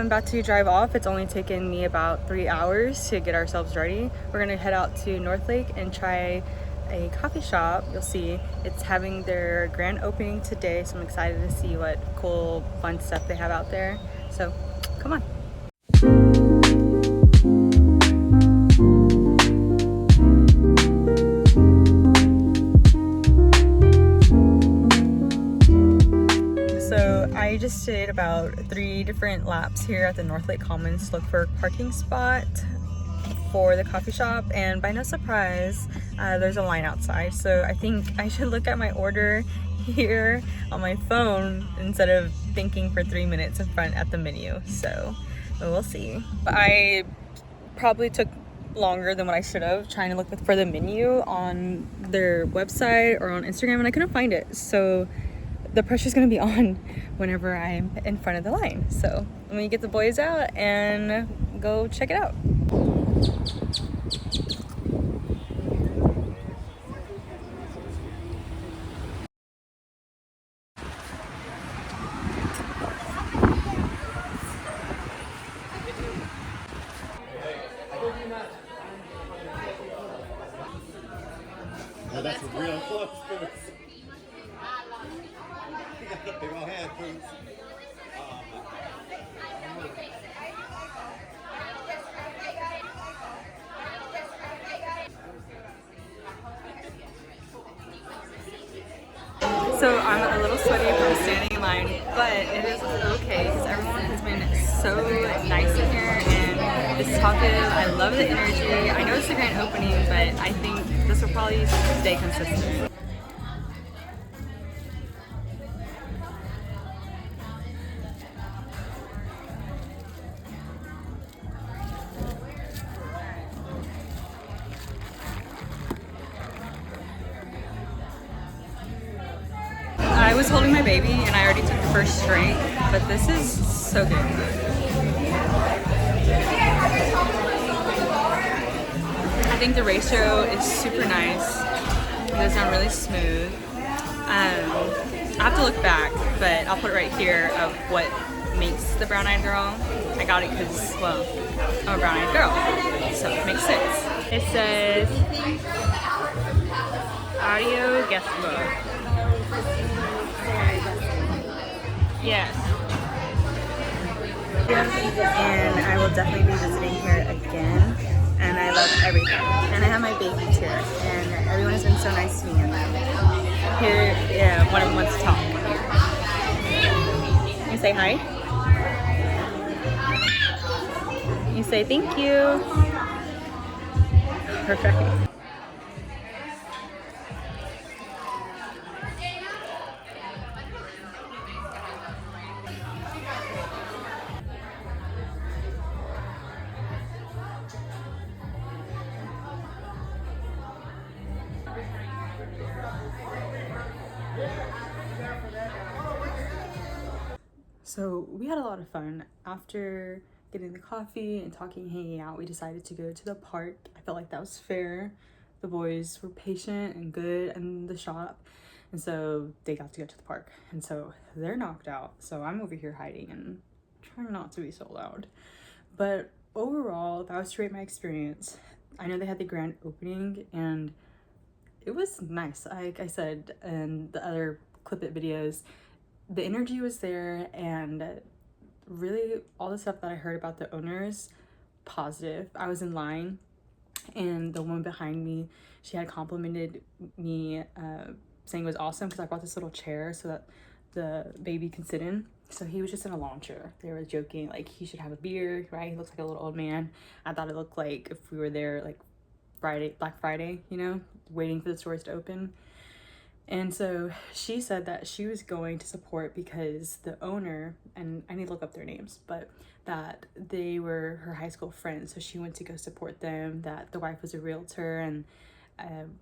I'm about to drive off. It's only taken me about 3 hours to get ourselves ready. We're gonna head out to Northlake and try a coffee shop. You'll see it's having their grand opening today, so I'm excited to see what cool, fun stuff they have out there. So, come on. So I just did about 3 different laps here at the Northlake Commons to look for a parking spot for the coffee shop, and by no surprise, there's a line outside. So I think I should look at my order here on my phone instead of thinking for 3 minutes in front at the menu. So we'll see. But I probably took longer than what I should have trying to look for the menu on their website or on Instagram, and I couldn't find it. So the pressure's gonna be on whenever I'm in front of the line. So let me get the boys out and go check it out. Well, that's real close, folks. You got a big old head, folks. So I'm a little sweaty from standing in line, but it is okay because everyone has been so nice in here and it's talkative. I love the energy. I know it's the grand opening, but I think this will probably stay consistent. I was holding my baby and I already took the first drink, but this is so good. I think the ratio is super nice. It goes down really smooth. I have to look back, but I'll put it right here of what makes the brown-eyed girl. I got it because, well, I'm a brown-eyed girl, so it makes sense. It says audio guest book. Yes. And I will definitely be visiting here again. And I love everything. And I have my babies here. And everyone has been so nice to me. And here, yeah, one of them wants to talk. You say hi? You say thank you. Perfect. So we had a lot of fun. After getting the coffee and talking, hanging out, we decided to go to the park. I felt like that was fair. The boys were patient and good in the shop, and so they got to go to the park. And so they're knocked out. So I'm over here hiding and trying not to be so loud. But overall, if I was to rate my experience, I know they had the grand opening and it was nice. Like I said in the other Clip It videos, the energy was there, and really all the stuff that I heard about the owners, positive. I was in line and the woman behind me, she had complimented me, saying it was awesome because I brought this little chair so that the baby can sit in. So he was just in a lawn chair. They were joking like he should have a beard, right? He looks like a little old man. I thought it looked like if we were there like Black Friday, you know, waiting for the stores to open. And so she said that she was going to support because the owner, and I need to look up their names, but that they were her high school friends. So she went to go support them, that the wife was a realtor and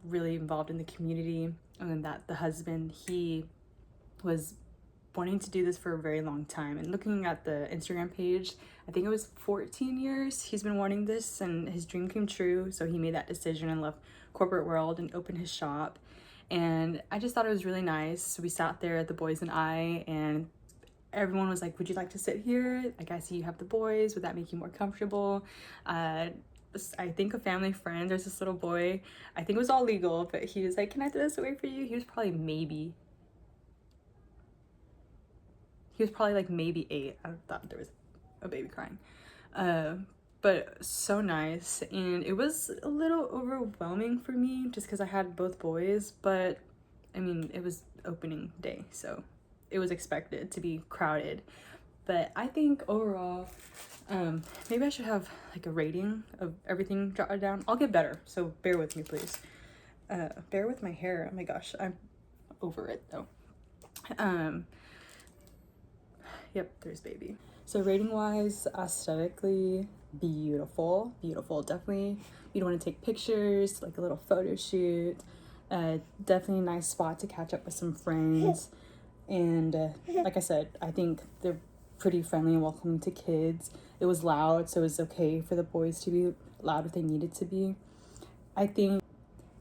really involved in the community. And that the husband, he was wanting to do this for a very long time. And looking at the Instagram page, I think it was 14 years he's been wanting this and his dream came true. So he made that decision and left corporate world and opened his shop. And I just thought it was really nice. So we sat there, the boys and I, and everyone was like, would you like to sit here? Like, I see you have the boys. Would that make you more comfortable? I think a family friend, there's this little boy. I think it was all legal, but he was like, can I throw this away for you? He was probably like maybe 8. I thought there was a baby crying. But so nice. And it was a little overwhelming for me just because I had both boys, but I mean, it was opening day, so it was expected to be crowded. But I think overall, maybe I should have like a rating of everything jotted down. I'll get better, so bear with me, please. Bear with my hair. Oh my gosh, I'm over it though. Yep, there's baby. So rating wise, aesthetically, beautiful. Definitely, you'd want to take pictures, like a little photo shoot. Definitely a nice spot to catch up with some friends. And like I said, I think they're pretty friendly and welcoming to kids. It was loud, so it was okay for the boys to be loud if they needed to be. I think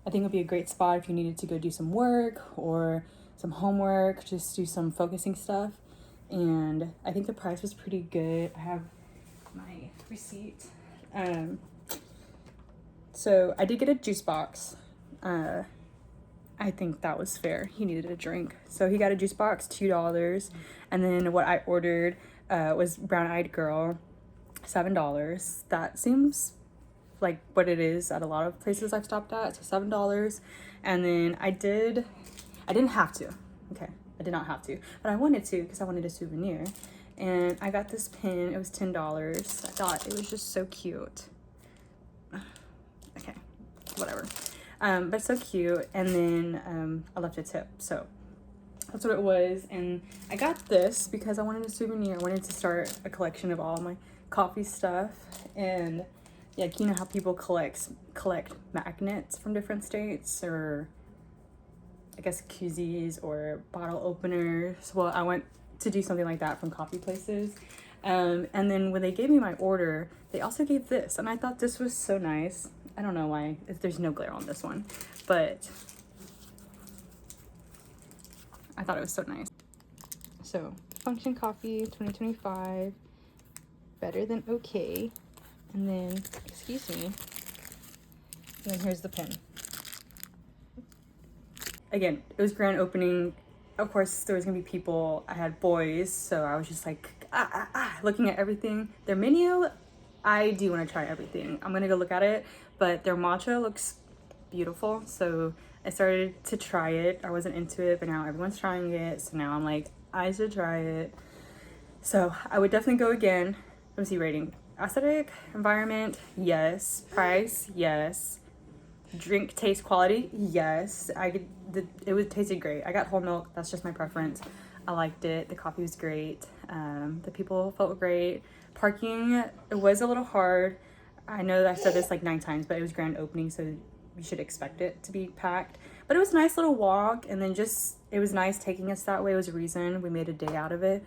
it would be a great spot if you needed to go do some work or some homework, just do some focusing stuff. And I think the price was pretty good. I have my receipt. So I did get a juice box. I think that was fair. He needed a drink. So he got a juice box, $2. And then what I ordered was Brown-Eyed Girl, $7. That seems like what it is at a lot of places I've stopped at. So $7. And then I didn't have to. Okay, I did not have to. But I wanted to because I wanted a souvenir. And I got this pin. It was $10. I thought it was just so cute. Okay, whatever. But so cute. And then I left a tip, so that's what it was. And I got this because I wanted a souvenir. I wanted to start a collection of all my coffee stuff. And yeah, you know how people collect magnets from different states, or I guess koozies or bottle openers. Well, I went to do something like that from coffee places. And then when they gave me my order, they also gave this, and I thought this was so nice. I don't know why there's no glare on this one, but I thought it was so nice. So Function Coffee 2025, better than okay. And then, excuse me, and then here's the pin. Again, it was grand opening. Of course, there was gonna be people. I had boys, so I was just like, looking at everything. Their menu, I do want to try everything. I'm gonna go look at it, but their matcha looks beautiful, so I started to try it. I wasn't into it, but now everyone's trying it, so now I'm like, I should try it. So I would definitely go again. Let me see rating. Aesthetic, environment, yes. Price, yes. Drink, taste, quality, yes. It tasted great. I got whole milk. That's just my preference. I liked it. The coffee was great. The people felt great. Parking, it was a little hard. I know that I said this like 9 times, but it was grand opening, so you should expect it to be packed. But it was a nice little walk, and then just, it was nice taking us that way. It was a reason. We made a day out of it.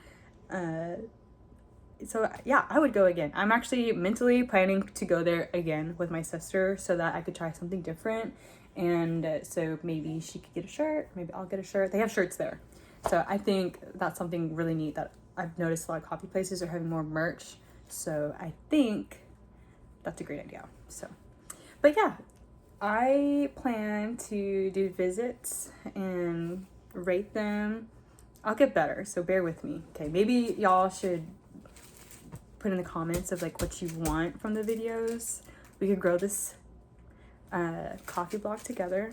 So yeah, I would go again. I'm actually mentally planning to go there again with my sister so that I could try something different. And so maybe she could get a shirt, maybe I'll get a shirt. They have shirts there. So I think that's something really neat that I've noticed a lot of coffee places are having more merch. So I think that's a great idea. So, but yeah, I plan to do visits and rate them. I'll get better, so bear with me. Okay, maybe y'all should put in the comments of like what you want from the videos. We could grow this coffee blog together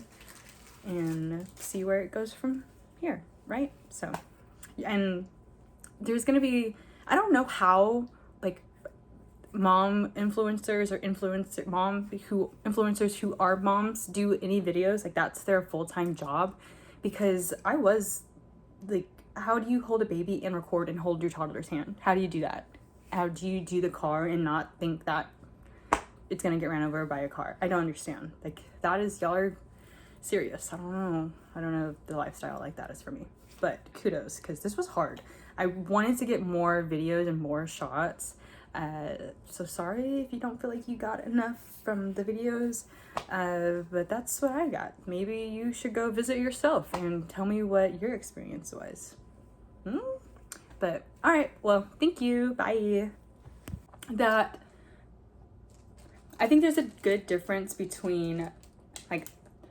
and see where it goes from here, right? So, and there's gonna be, I don't know how like mom influencers or influencers who are moms do any videos, like that's their full-time job, because I was like, how do you hold a baby and record and hold your toddler's hand? How do you do that? How do you do the car and not think that it's gonna get ran over by a car? I don't understand. Like, that is, y'all are serious. I don't know if the lifestyle like that is for me, but kudos, because this was hard. I wanted to get more videos and more shots. So sorry if you don't feel like you got enough from the videos, but that's what I got. Maybe you should go visit yourself and tell me what your experience was. But all right, well, thank you. Bye. That I think there's a good difference between, like,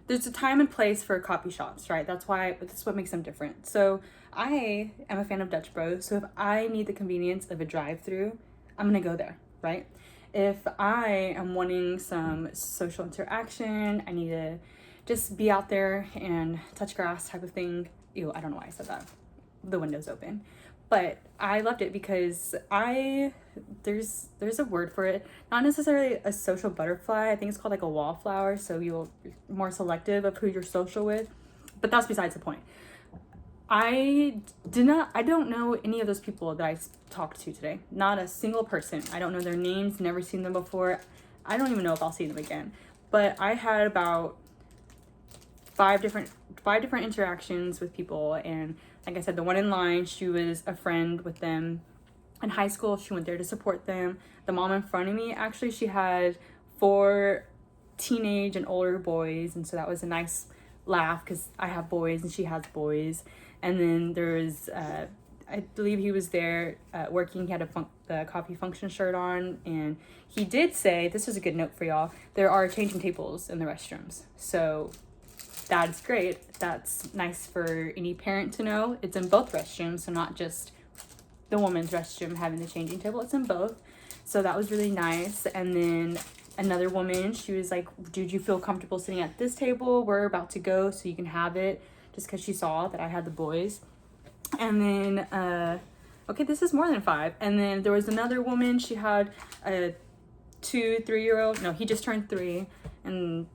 there's a time and place for coffee shops, right? That's what makes them different. So I am a fan of Dutch Bros. So if I need the convenience of a drive-through, I'm gonna go there, right? If I am wanting some social interaction, I need to just be out there and touch grass type of thing. Ew, I don't know why I said that. The window's open. But I loved it because there's a word for it. Not necessarily a social butterfly. I think it's called like a wallflower. So you're more selective of who you're social with. But that's besides the point. I don't know any of those people that I talked to today. Not a single person. I don't know their names, never seen them before. I don't even know if I'll see them again. But I had about five different interactions with people, and like I said, the one in line, she was a friend with them in high school. She went there to support them. The mom in front of me, actually, she had 4 teenage and older boys, and so that was a nice laugh because I have boys and she has boys. And then there was I believe he was there working. He had the coffee function shirt on, and he did say, this is a good note for y'all, there are changing tables in the restrooms. So that is great. That's nice for any parent to know. It's in both restrooms, so not just the woman's restroom having the changing table. It's in both. So that was really nice. And then another woman, she was like, did you feel comfortable sitting at this table? We're about to go, so you can have it, just because she saw that I had the boys. And then, okay, this is more than 5. And then there was another woman, she had a 2-3-year-old. No, he just turned 3. And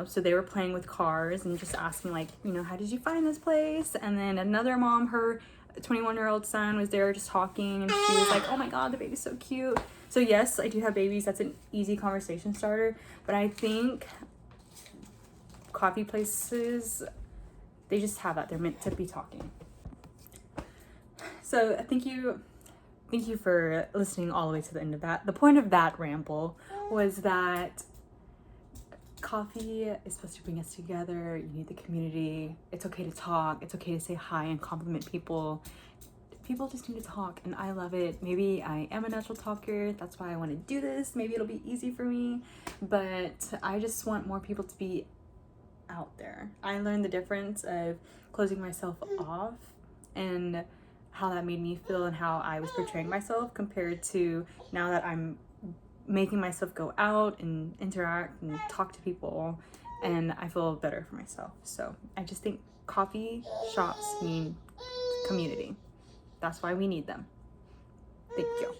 so they were playing with cars and just asking, like, how did you find this place? And then another mom, her 21-year-old son was there just talking, and she was like, oh my god, the baby's so cute. So yes, I do have babies. That's an easy conversation starter. But I think coffee places, they just have that. They're meant to be talking. So thank you for listening all the way to the end of that. The point of that ramble was that coffee is supposed to bring us together. You need the community. It's okay to talk. It's okay to say hi and compliment people. People just need to talk, and I love it. Maybe I am a natural talker. That's why I want to do this. Maybe it'll be easy for me, but I just want more people to be out there. I learned the difference of closing myself off and how that made me feel and how I was portraying myself compared to now that I'm making myself go out and interact and talk to people, and I feel better for myself. So I just think coffee shops mean community. That's why we need them. Thank you.